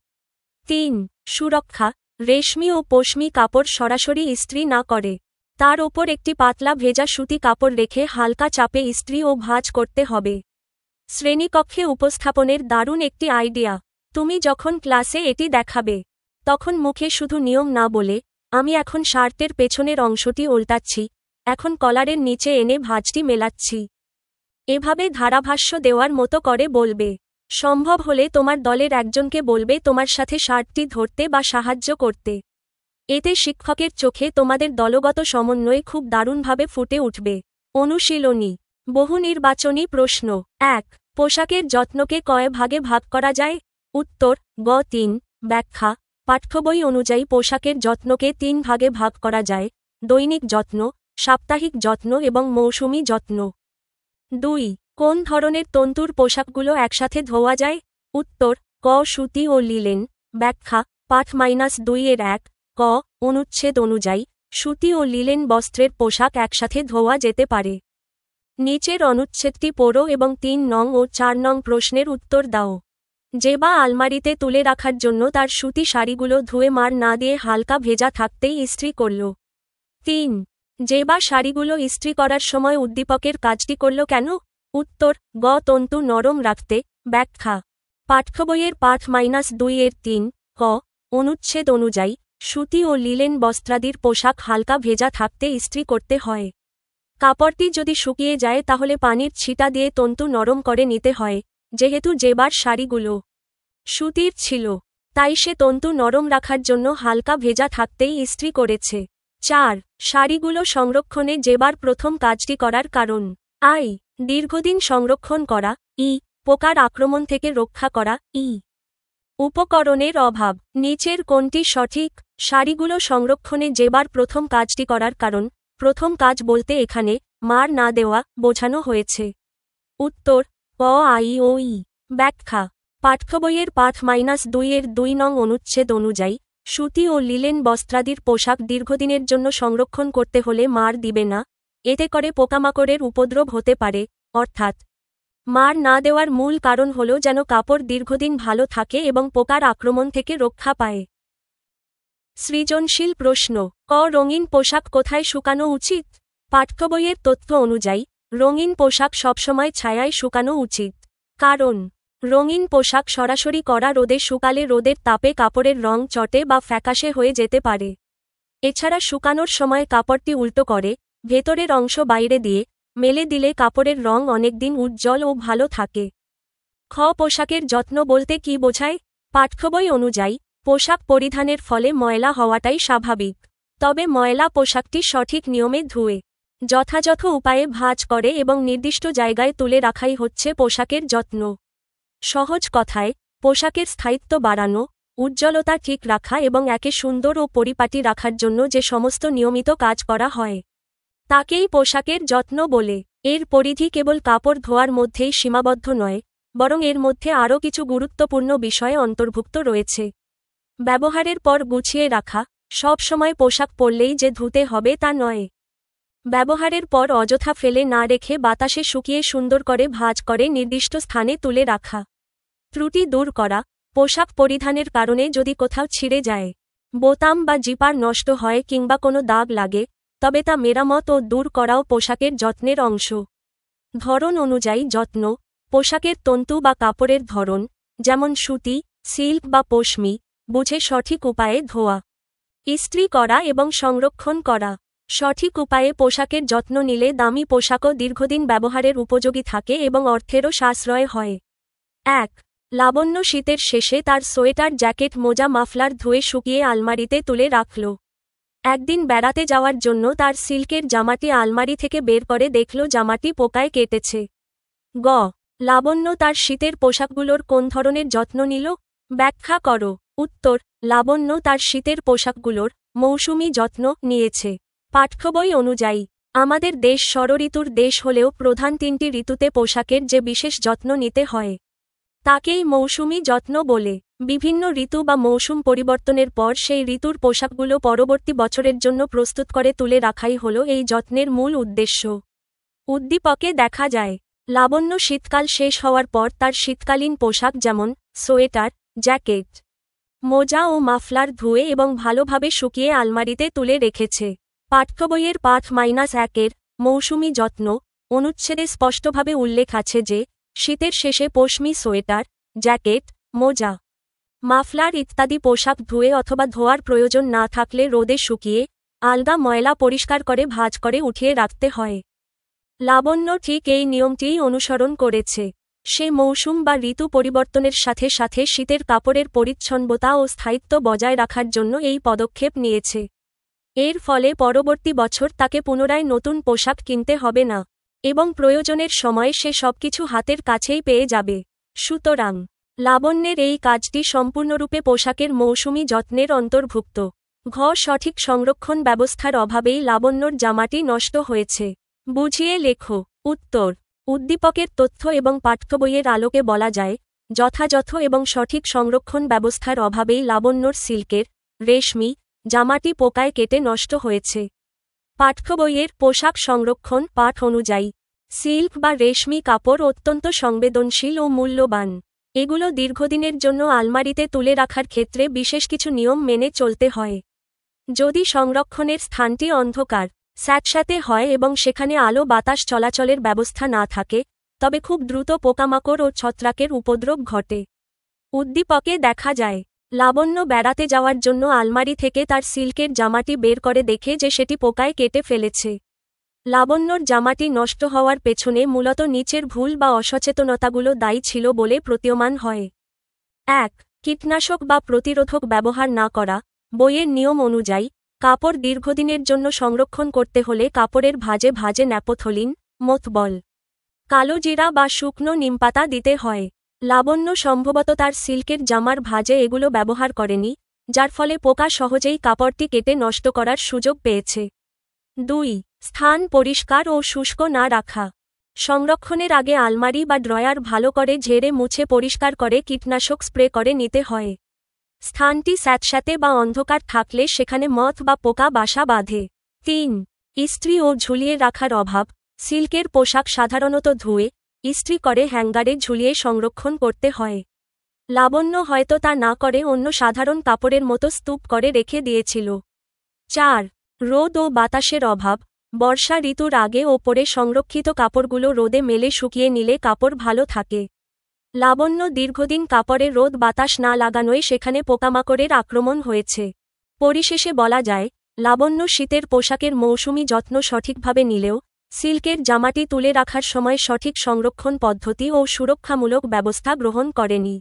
3. সুরক্ষা। রেশমি ও পশমি কাপড় সরাসরি ইস্ত্রি না করে। তার ওপর একটি পাতলা ভেজা সুতি কাপড় রেখে হালকা চাপে ইস্ত্রি ও ভাঁজ করতে হবে। শ্রেণীকক্ষে উপস্থাপনের দারুণ একটি আইডিয়া। তুমি যখন ক্লাসে এটি দেখাবে, তখন মুখে শুধু নিয়ম না বলে, আমি এখন শার্টের পেছনের অংশটি উল্টাচ্ছি, এখন কলারের নিচে এনে ভাঁজটি মেলাচ্ছি, এভাবে ধারাভাষ্য দেওয়ার মতো করে বলবে। সম্ভব হলে তোমার দলের একজনকে বলবে তোমার সাথে শার্টটি ধরতে বা সাহায্য করতে। এতে শিক্ষকের চোখে তোমাদের দলগত সমন্বয় খুব দারুণভাবে ফুটে উঠবে। অনুশীলনী। বহু নির্বাচনী প্রশ্ন। 1. পোশাকের যত্নকে কয় ভাগে ভাগ করা যায়? উত্তর গ 3। ব্যাখ্যা। পাঠ্যবই অনুযায়ী পোশাকের যত্নকে 3 ভাগে ভাগ করা যায়: দৈনিক যত্ন, সাপ্তাহিক যত্ন এবং মৌসুমী যত্ন। 2. কোন ধরনের তন্তুর পোশাকগুলো একসাথে ধোয়া যায়? উত্তর ক সুতি ও লিলেন। ব্যাখ্যা। পাঠ -2 এর 1 ক অনুচ্ছেদ অনুযায়ী সুতি ও লিলেন বস্ত্রের পোশাক একসাথে ধোয়া যেতে পারে। নিচের অনুচ্ছেদটি পড়ো এবং 3 নং ও 4 নং প্রশ্নের উত্তর দাও। যে বা আলমারিতে তুলে রাখার জন্য তার সুতি শাড়িগুলো ধুয়ে মার না দিয়ে হালকা ভেজা থাকতেই ইস্ত্রি করল। 3. যে বা শাড়িগুলো ইস্ত্রি করার সময় উদ্দীপকের কাজটি করল কেন? উত্তর গ তন্তু নরম রাখতে। ব্যাখ্যা। পাঠ্যবইয়ের পাঠ -2 এর 3 ক অনুচ্ছেদ অনুযায়ী সুতি ও লিলেন বস্ত্রাদির পোশাক হালকা ভেজা থাকতে ইস্ত্রি করতে হয়। কাপড়টি যদি শুকিয়ে যায় তাহলে পানির ছিটা দিয়ে তন্তু নরম করে নিতে হয়। যেহেতু যেবার শাড়িগুলো সুতির ছিল, তাই সে তন্তু নরম রাখার জন্য হালকা ভেজা থাকতেই ইস্ত্রি করেছে। 4. শাড়িগুলো সংরক্ষণে যেবার প্রথম কাজটি করার কারণ। আই. দীর্ঘদিন সংরক্ষণ করা। ই. পোকার আক্রমণ থেকে রক্ষা করা। ই. উপকরণের অভাব। নিচের কোনটি সঠিক? শাড়িগুলো সংরক্ষণে যেবার প্রথম কাজটি করার কারণ। প্রথম কাজ বলতে এখানে মার না দেওয়া বোঝানো হয়েছে। উত্তর ক আই ও ই। ব্যাখ্যা। পাঠ্যবইয়ের পাঠ -2 এর 2 নং অনুচ্ছেদ অনুযায়ী সুতি ও লিলেন বস্ত্রাদির পোশাক দীর্ঘদিনের জন্য সংরক্ষণ করতে হলে মার দিবে না, এতে করে পোকামাকড়ের উপদ্রব হতে পারে। অর্থাৎ মার না দেওয়ার মূল কারণ হল যেন কাপড় দীর্ঘদিন ভালো থাকে এবং পোকার আক্রমণ থেকে রক্ষা পায়। সৃজনশীল প্রশ্ন। ক রঙিন পোশাক কোথায় শুকানো উচিত? পাঠ্যবইয়ের তথ্য অনুযায়ী রঙিন পোশাক সবসময় ছায়ায় শুকানো উচিত। কারণ রঙিন পোশাক সরাসরি কড়া রোদে শুকালে রোদের তাপে কাপড়ের রং চটে বা ফ্যাকাশে হয়ে যেতে পারে। এছাড়া শুকানোর সময় কাপড়টি উল্টো করে ভেতরের অংশ বাইরে দিয়ে মেলে দিলে কাপড়ের রং অনেকদিন উজ্জ্বল ও ভালো থাকে। খ পোশাকের যত্ন বলতে কী বোঝায়? পাঠ্যবই অনুযায়ী পোশাক পরিধানের ফলে ময়লা হওয়াটাই স্বাভাবিক। তবে ময়লা পোশাকটি সঠিক নিয়মে ধুয়ে যথাযথ উপায়ে ভাঁজ করে এবং নির্দিষ্ট জায়গায় তুলে রাখাই হচ্ছে পোশাকের যত্ন। সহজ কথায়, পোশাকের স্থায়িত্ব বাড়ানো, উজ্জ্বলতা ঠিক রাখা এবং একে সুন্দর ও পরিপাটি রাখার জন্য যে সমস্ত নিয়মিত কাজ করা হয়, তাকেই পোশাকের যত্ন বলে। এর পরিধি কেবল কাপড় ধোয়ার মধ্যেই সীমাবদ্ধ নয়, বরং এর মধ্যে আরও কিছু গুরুত্বপূর্ণ বিষয় অন্তর্ভুক্ত রয়েছে। ব্যবহারের পর গুছিয়ে রাখা। সব সময় পোশাক পরলেই যে ধুতে হবে তা নয়। ব্যবহারের পর অযথা ফেলে না রেখে বাতাসে শুকিয়ে সুন্দর করে ভাঁজ করে নির্দিষ্ট স্থানে তুলে রাখা। ত্রুটি দূর করা। পোশাক পরিধানের কারণে যদি কোথাও ছিঁড়ে যায়, বোতাম বা জিপার নষ্ট হয় কিংবা কোনো দাগ লাগে, তবে তা মেরামত ও দূর করাও পোশাকের যত্নের অংশ। ধরন অনুযায়ী যত্ন। পোশাকের তন্তু বা কাপড়ের ধরন, যেমন সুতি, সিল্ক বা পশমি, বুঝে সঠিক উপায়ে ধোয়া, ইস্ত্রি করা এবং সংরক্ষণ করা। সঠিক উপায়ে পোশাকের যত্ন নিলে দামি পোশাকও দীর্ঘদিন ব্যবহারের উপযোগী থাকে এবং অর্থেরও সাশ্রয় হয়। 1. লাবণ্য শীতের শেষে তার সোয়েটার, জ্যাকেট, মোজা, মাফলার ধুয়ে শুকিয়ে আলমারিতে তুলে রাখল। একদিন বেড়াতে যাওয়ার জন্য তার সিল্কের জামাটি আলমারি থেকে বের করে দেখল জামাটি পোকায় কেটেছে। গ. লাবণ্য তার শীতের পোশাকগুলোর কোন ধরনের যত্ন নিল? ব্যাখ্যা করো। উত্তর লাবণ্য তার শীতের পোশাকগুলোর মৌসুমী যত্ন নিয়েছে। পাঠ্যবই অনুযায়ী আমাদের দেশ ষড়ঋতুর দেশ হলেও প্রধান 3টি ঋতুতে পোশাকের যে বিশেষ যত্ন নিতে হয় তাকেই মৌসুমি যত্ন বলে। বিভিন্ন ঋতু বা মৌসুম পরিবর্তনের পর সেই ঋতুর পোশাকগুলো পরবর্তী বছরের জন্য প্রস্তুত করে তুলে রাখাই হলো এই যত্নের মূল উদ্দেশ্য। উদ্দীপকে দেখা যায় লাবণ্য শীতকাল শেষ হওয়ার পর তার শীতকালীন পোশাক যেমন সোয়েটার, জ্যাকেট, মোজা ও মাফলার ধুয়ে এবং ভালোভাবে শুকিয়ে আলমারিতে তুলে রেখেছে। পাঠ্যবইয়ের পাঠ -1 মৌসুমি যত্ন অনুচ্ছেদে স্পষ্টভাবে উল্লেখ আছে যে শীতের শেষে পশমি সোয়েটার, জ্যাকেট, মোজা, মাফলার ইত্যাদি পোশাক ধুয়ে অথবা ধোয়ার প্রয়োজন না থাকলে রোদে শুকিয়ে আলগা ময়লা পরিষ্কার করে ভাঁজ করে উঠিয়ে রাখতে হয়। লাবণ্য ঠিক এই নিয়মটিই অনুসরণ করেছে। সে মৌসুম বা ঋতু পরিবর্তনের সাথে সাথে শীতের কাপড়ের পরিচ্ছন্নতা ও স্থায়িত্ব বজায় রাখার জন্য এই পদক্ষেপ নিয়েছে। এর ফলে পরবর্তী বছর তাকে পুনরায় নতুন পোশাক কিনতে হবে না এবং প্রয়োজনের সময় সে সবকিছু হাতের কাছেই পেয়ে যাবে। সুতরাং লাবণ্যের এই কাজটি সম্পূর্ণরূপে পোশাকের মৌসুমি যত্নের অন্তর্ভুক্ত। সঠিক সংরক্ষণ ব্যবস্থার অভাবেই লাবণ্যর জামাটি নষ্ট হয়েছে। বুঝিয়ে লেখো। উত্তর। উদ্দীপকের তথ্য এবং পাঠ্যবইয়ের আলোকে বলা যায় যথাযথ এবং সঠিক সংরক্ষণ ব্যবস্থার অভাবেই লাবণ্যর সিল্কের, রেশমি জামাটি পোকায় কেটে নষ্ট হয়েছে। পাঠ্যবইয়ের পোশাক সংরক্ষণ পাঠ অনুযায়ী সিল্ক বা রেশমি কাপড় অত্যন্ত সংবেদনশীল ও মূল্যবান। এগুলো দীর্ঘদিনের জন্য আলমারিতে তুলে রাখার ক্ষেত্রে বিশেষ কিছু নিয়ম মেনে চলতে হয়। যদি সংরক্ষণের স্থানটি অন্ধকার, স্যাঁতস্যাঁতে হয় এবং সেখানে আলো বাতাস চলাচলের ব্যবস্থা না থাকে তবে খুব দ্রুত পোকামাকড় ও ছত্রাকের উপদ্রব ঘটে। উদ্দীপকে দেখা যায় লাবণ্য বেড়াতে যাওয়ার জন্য আলমারি থেকে তার সিল্কের জামাটি বের করে দেখে যে সেটি পোকায় কেটে ফেলেছে। লাবণ্যর জামাটি নষ্ট হওয়ার পেছনে মূলত নিচের ভুল বা অসচেতনতাগুলো দায়ী ছিল বলে প্রতীয়মান হয়। 1. কীটনাশক বা প্রতিরোধক ব্যবহার না করা। বইয়ের নিয়ম অনুযায়ী কাপড় দীর্ঘদিনের জন্য সংরক্ষণ করতে হলে কাপড়ের ভাঁজে ভাঁজে ন্যাপথলিন, মোথবল, কালো জিরা বা শুকনো নিমপাতা দিতে হয়। লাবণ্য সম্ভবত তার সিল্কের জামার ভাঁজে এগুলো ব্যবহার করেনি, যার ফলে পোকা সহজেই কাপড়টি কেটে নষ্ট করার সুযোগ পেয়েছে। 2. স্থান পরিষ্কার ও শুষ্ক না রাখা। সংরক্ষণের আগে আলমারি বা ড্রয়ার ভালো করে ঝেড়ে মুছে পরিষ্কার করে কীটনাশক স্প্রে করে নিতে হয়। স্থানটি স্যাঁতস্যাঁতে বা অন্ধকার থাকলে সেখানে মথ বা পোকা বাসা বাঁধে। 3. ইস্ত্রি ও ঝুলিয়ে রাখার অভাব। সিল্কের পোশাক সাধারণত ধুয়ে ইস্ত্রি করে হ্যাঙ্গারে ঝুলিয়ে সংরক্ষণ করতে হয়। লাবণ্য হয়তো তা না করে অন্য সাধারণ কাপড়ের মতো স্তূপ করে রেখে দিয়েছিল। 4. রোদ ও বাতাসের অভাব। বর্ষা ঋতুর আগে ও পরে সংরক্ষিত কাপড়গুলো রোদে মেলে শুকিয়ে নিলে কাপড় ভালো থাকে। লাবণ্য দীর্ঘদিন কাপড়ে রোদ বাতাস না লাগানোয় সেখানে পোকামাকড়ের আক্রমণ হয়েছে। পরিশেষে বলা যায় লাবণ্য শীতের পোশাকের মৌসুমি যত্ন সঠিকভাবে নিলেও সিল্কের জামাটি তুলে রাখার সময় সঠিক সংরক্ষণ পদ্ধতি ও সুরক্ষামূলক ব্যবস্থা গ্রহণ করেনি।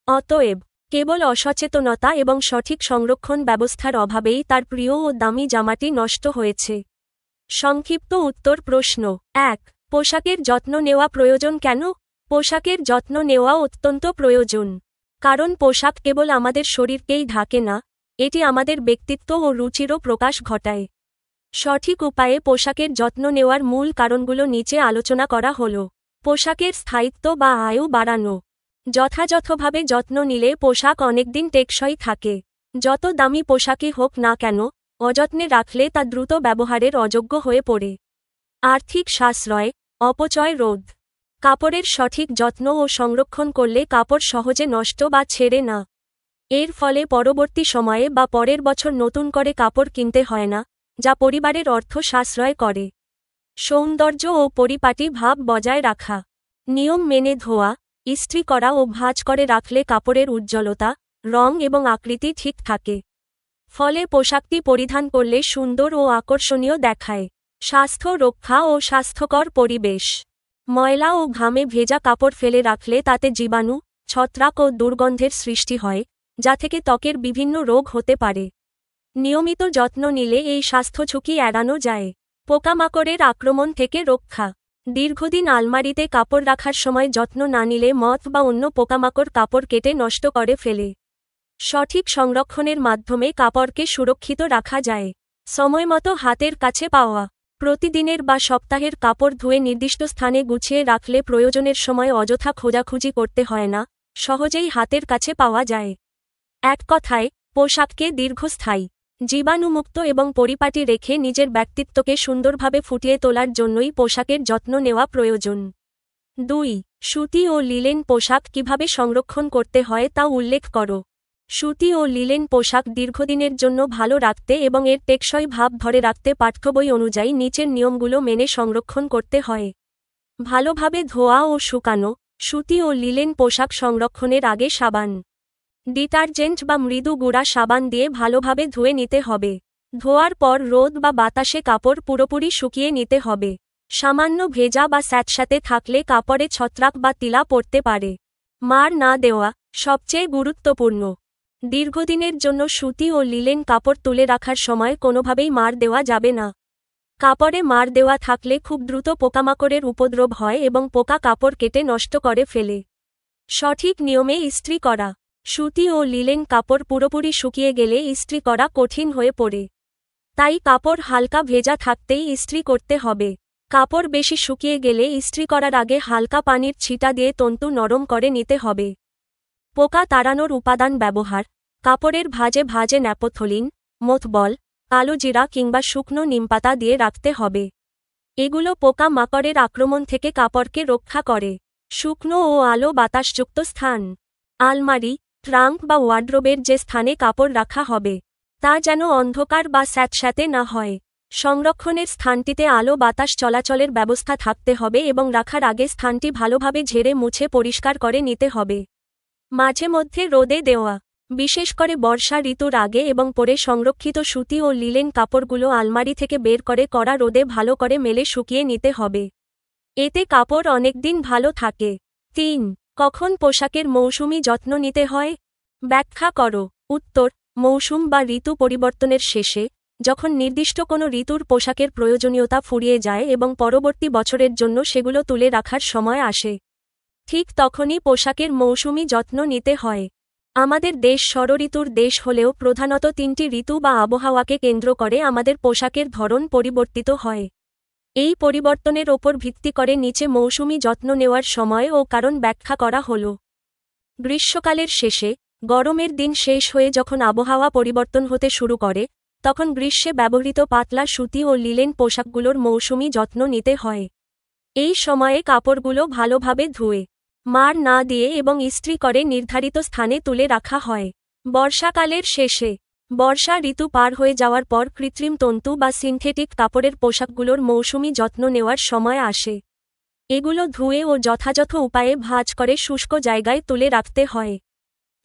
অতএব কেবল অসচেতনতা এবং সঠিক সংরক্ষণ ব্যবস্থার অভাবেই তার প্রিয় ও দামি জামাটি নষ্ট হয়েছে। সংক্ষিপ্ত উত্তর প্রশ্ন 1. পোশাকের যত্ন নেওয়া প্রয়োজন কেন? পোশাকের যত্ন নেওয়া অত্যন্ত প্রয়োজন। কারণ পোশাক কেবল আমাদের শরীরকেই ঢাকে না, এটি আমাদের ব্যক্তিত্ব ও রুচিরও প্রকাশ ঘটায়। সঠিক উপায়ে পোশাকের যত্ন নেওয়ার মূল কারণগুলো নিচে আলোচনা করা হল। পোশাকের স্থায়িত্ব বা আয়ু বাড়ানো। যথাযথভাবে যত্ন নিলে পোশাক অনেকদিন টেকসই থাকে। যত দামি পোশাকই হোক না কেন, অযত্নে রাখলে তা দ্রুত ব্যবহারের অযোগ্য হয়ে পড়ে। আর্থিক সাশ্রয়, অপচয় রোধ। কাপড়ের সঠিক যত্ন ও সংরক্ষণ করলে কাপড় সহজে নষ্ট বা ছেড়ে না। এর ফলে পরবর্তী সময়ে বা পরের বছর নতুন করে কাপড় কিনতে হয় না, যা পরিবারের অর্থ সাশ্রয় করে। সৌন্দর্য ও পরিপাটি ভাব বজায় রাখা। নিয়ম মেনে ধোয়া, ইস্ত্রি করা ও ভাঁজ করে রাখলে কাপড়ের উজ্জ্বলতা, রং এবং আকৃতি ঠিক থাকে। ফলে পোশাকটি পরিধান করলে সুন্দর ও আকর্ষণীয় দেখায়। স্বাস্থ্য রক্ষা ও স্বাস্থ্যকর পরিবেশ। ময়লা ও ঘামে ভেজা কাপড় ফেলে রাখলে তাতে জীবাণু, ছত্রাক ও দুর্গন্ধের সৃষ্টি হয়, যা থেকে ত্বকের বিভিন্ন রোগ হতে পারে। নিয়মিত যত্ন নিলে এই স্বাস্থ্য ঝুঁকি এড়ানো যায়। পোকামাকড়ের আক্রমণ থেকে রক্ষা। দীর্ঘদিন আলমারিতে কাপড় রাখার সময় যত্ন না নিলে মথ বা অন্য পোকামাকড় কাপড় কেটে নষ্ট করে ফেলে। সঠিক সংরক্ষণের মাধ্যমে কাপড়কে সুরক্ষিত রাখা যায়। সময়মতো হাতের কাছে পাওয়া। প্রতিদিনের বা সপ্তাহের কাপড় ধুয়ে নির্দিষ্ট স্থানে গুছিয়ে রাখলে প্রয়োজনের সময় অযথা খোঁজাখুঁজি করতে হয় না, সহজেই হাতের কাছে পাওয়া যায়। এক কথায়, পোশাককে দীর্ঘস্থায়ী, জীবাণুমুক্ত এবং পরিপাটি রেখে নিজের ব্যক্তিত্বকে সুন্দরভাবে ফুটিয়ে তোলার জন্যই পোশাকের যত্ন নেওয়া প্রয়োজন। 2. সুতি ও লিলেন পোশাক কিভাবে সংরক্ষণ করতে হয় তা উল্লেখ করো। সুতি ও লিলেন পোশাক দীর্ঘদিনের জন্য ভালো রাখতে এবং এর টেকসই ভাব ধরে রাখতে পাঠ্যবই অনুযায়ী নিচের নিয়মগুলো মেনে সংরক্ষণ করতে হয়। ভালোভাবে ধোয়া ও শুকানো। সুতি ও লিলেন পোশাক সংরক্ষণের আগে সাবান, ডিটারজেন্ট বা মৃদু গুঁড়া সাবান দিয়ে ভালোভাবে ধুয়ে নিতে হবে। ধোয়ার পর রোদ বা বাতাসে কাপড় পুরোপুরি শুকিয়ে নিতে হবে। সামান্য ভেজা বা স্যাঁতস্যাঁতে থাকলে কাপড়ে ছত্রাক বা তিলা পড়তে পারে। মার না দেওয়া সবচেয়ে গুরুত্বপূর্ণ। দীর্ঘদিনের জন্য সুতি ও লিলেন কাপড় তুলে রাখার সময় কোনোভাবেই মার দেওয়া যাবে না। কাপড়ে মার দেওয়া থাকলে খুব দ্রুত পোকামাকড়ের উপদ্রব হয় এবং পোকা কাপড় কেটে নষ্ট করে ফেলে। সঠিক নিয়মে ইস্ত্রি করা। সুতি ও লিলেন কাপড় পুরোপুরি শুকিয়ে গেলে ইস্ত্রি করা কঠিন হয়ে পড়ে। তাই কাপড় হালকা ভেজা থাকতেই ইস্ত্রি করতে হবে। কাপড় বেশি শুকিয়ে গেলে ইস্ত্রি করার আগে হালকা পানির ছিটা দিয়ে তন্তু নরম করে নিতে হবে। পোকা তাড়ানোর উপাদান ব্যবহার। কাপড়ের ভাঁজে ভাঁজে ন্যাপথলিন, মোথবল, কালো জিরা কিংবা শুকনো নিমপাতা দিয়ে রাখতে হবে। এগুলো পোকা মাকড়ের আক্রমণ থেকে কাপড়কে রক্ষা করে। শুকনো ও আলো বাতাসযুক্ত স্থান। আলমারি, ট্রাঙ্ক বা ওয়ার্ড্রোবের যে স্থানে কাপড় রাখা হবে, তা যেন অন্ধকার বা স্যাঁতস্যাঁতে না হয়। সংরক্ষণের স্থানটিতে আলো বাতাস চলাচলের ব্যবস্থা থাকতে হবে এবং রাখার আগে স্থানটি ভালোভাবে ঝেড়ে মুছে পরিষ্কার করে নিতে হবে। মাঝে মধ্যে রোদে দেওয়া। বিশেষ করে বর্ষা ঋতুর আগে এবং পরে সংরক্ষিত সুতি ও লিলেন কাপড়গুলো আলমারি থেকে বের করে কড়া রোদে ভালো করে মেলে শুকিয়ে নিতে হবে। এতে কাপড় অনেকদিন ভালো থাকে। 3. কখন পোশাকের মৌসুমি যত্ন নিতে হয়? ব্যাখ্যা করো। উত্তর: মৌসুম বা ঋতু পরিবর্তনের শেষে, যখন নির্দিষ্ট কোনো ঋতুর পোশাকের প্রয়োজনীয়তা ফুরিয়ে যায় এবং পরবর্তী বছরের জন্য সেগুলো তুলে রাখার সময় আসে, ঠিক তখনই পোশাকের মৌসুমি যত্ন নিতে হয়। আমাদের দেশ ষড়ঋতুর দেশ হলেও প্রধানত 3টি ঋতু বা আবহাওয়াকে কেন্দ্র করে আমাদের পোশাকের ধরন পরিবর্তিত হয়। এই পরিবর্তনের ওপর ভিত্তি করে নিচে মৌসুমি যত্ন নেওয়ার সময় ও কারণ ব্যাখ্যা করা হল। গ্রীষ্মকালের শেষে, গরমের দিন শেষ হয়ে যখন আবহাওয়া পরিবর্তন হতে শুরু করে, তখন গ্রীষ্মে ব্যবহৃত পাতলা সুতি ও লিলেন পোশাকগুলোর মৌসুমি যত্ন নিতে হয়। এই সময়ে কাপড়গুলো ভালোভাবে ধুয়ে, মার না দিয়ে এবং ইস্ত্রি করে নির্ধারিত স্থানে তুলে রাখা হয়। বর্ষাকালের শেষে, বর্ষা ঋতু পার হয়ে যাওয়ার পর কৃত্রিম তন্তু বা সিনথেটিক কাপড়ের পোশাকগুলোর মৌসুমি যত্ন নেওয়ার সময় আসে। এগুলো ধুয়ে ও যথাযথ উপায়ে ভাঁজ করে শুষ্ক জায়গায় তুলে রাখতে হয়।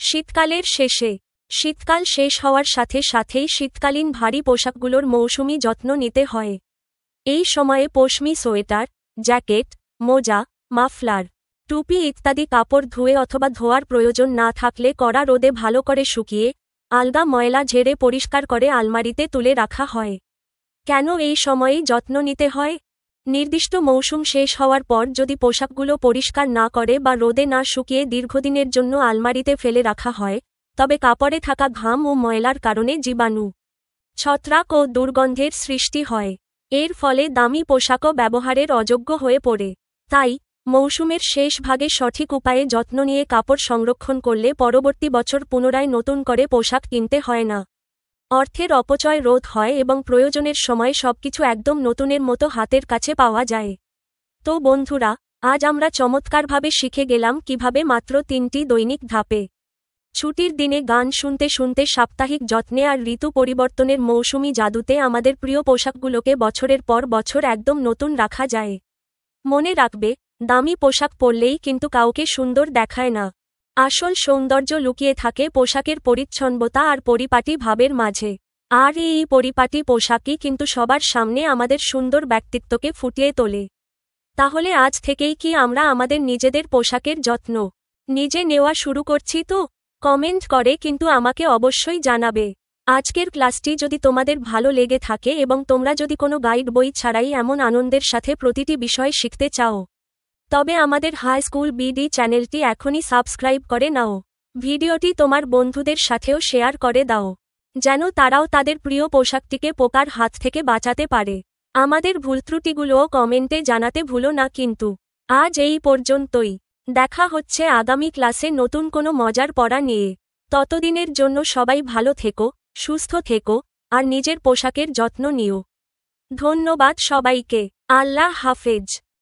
শীতকালের শেষে, শীতকাল শেষ হওয়ার সাথে সাথেই শীতকালীন ভারী পোশাকগুলোর মৌসুমি যত্ন নিতে হয়। এই সময়ে পশমি সোয়েটার, জ্যাকেট, মোজা, মাফলার, টুপি ইত্যাদি কাপড় ধুয়ে অথবা ধোয়ার প্রয়োজন না থাকলে কড়া রোদে ভালো করে শুকিয়ে, আলগা ময়লা ঝেড়ে পরিষ্কার করে আলমারিতে তুলে রাখা হয়। কেন এই সময়েই যত্ন নিতে হয়? নির্দিষ্ট মৌসুম শেষ হওয়ার পর যদি পোশাকগুলো পরিষ্কার না করে বা রোদে না শুকিয়ে দীর্ঘদিনের জন্য আলমারিতে ফেলে রাখা হয়, তবে কাপড়ে থাকা ঘাম ও ময়লার কারণে জীবাণু, ছত্রাক ও দুর্গন্ধের সৃষ্টি হয়। এর ফলে দামি পোশাকও ব্যবহারের অযোগ্য হয়ে পড়ে। তাই, মৌসুমের শেষ ভাগে সঠিক উপায়ে যত্ন নিয়ে কাপড় সংরক্ষণ করলে পরবর্তী বছর পুনরায় নতুন করে পোশাক কিনতে হয় না। অর্থের অপচয় রোধ হয় এবং প্রয়োজনের সময় সবকিছু একদম নতুনের মতো হাতের কাছে পাওয়া যায়। তো বন্ধুরা, আজ আমরা চমৎকারভাবে শিখে গেলাম কিভাবে মাত্র 3টি দৈনিক ধাপে ছুটির দিনে গান শুনতে শুনতে সাপ্তাহিক যত্নে আর ঋতু পরিবর্তনের মৌসুমি জাদুতে আমাদের প্রিয় পোশাকগুলোকে বছরের পর বছর একদম নতুন রাখা যায়। মনে রাখবে, দামি পোশাক পরলেই কিন্তু কাউকে সুন্দর দেখায় না। আসল সৌন্দর্য লুকিয়ে থাকে পোশাকের পরিচ্ছন্নতা আর পরিপাটি ভাবের মাঝে। আর এই পরিপাটি পোশাকই কিন্তু সবার সামনে আমাদের সুন্দর ব্যক্তিত্বকে ফুটিয়ে তোলে। তাহলে আজ থেকেই কি আমরা আমাদের নিজেদের পোশাকের যত্ন নিজে নেওয়া শুরু করছি তো? কমেন্ট করে কিন্তু আমাকে অবশ্যই জানাবে। আজকের ক্লাসটি যদি তোমাদের ভালো লেগে থাকে এবং তোমরা যদি কোনো গাইড বই ছাড়াই এমন আনন্দের সাথে প্রতিটি বিষয় শিখতে চাও, তবে আমাদের হাই স্কুল বিডি চ্যানেলটি এখনই সাবস্ক্রাইব করে নাও। ভিডিওটি তোমার বন্ধুদের সাথেও শেয়ার করে দাও, যেন তারাও তাদের প্রিয় পোশাকটিকে পোকার হাত থেকে বাঁচাতে পারে। আমাদের ভুলত্রুটিগুলোও কমেন্টে জানাতে ভুলো না কিন্তু। আজ এই পর্যন্তই। দেখা হচ্ছে আগামী ক্লাসে নতুন কোনো মজার পড়া নিয়ে। ততদিনের জন্য সবাই ভালো থেকো, সুস্থ থেকো, আর নিজের পোশাকের যত্ন নিও। ধন্যবাদ সবাইকে। আল্লাহ হাফেজ।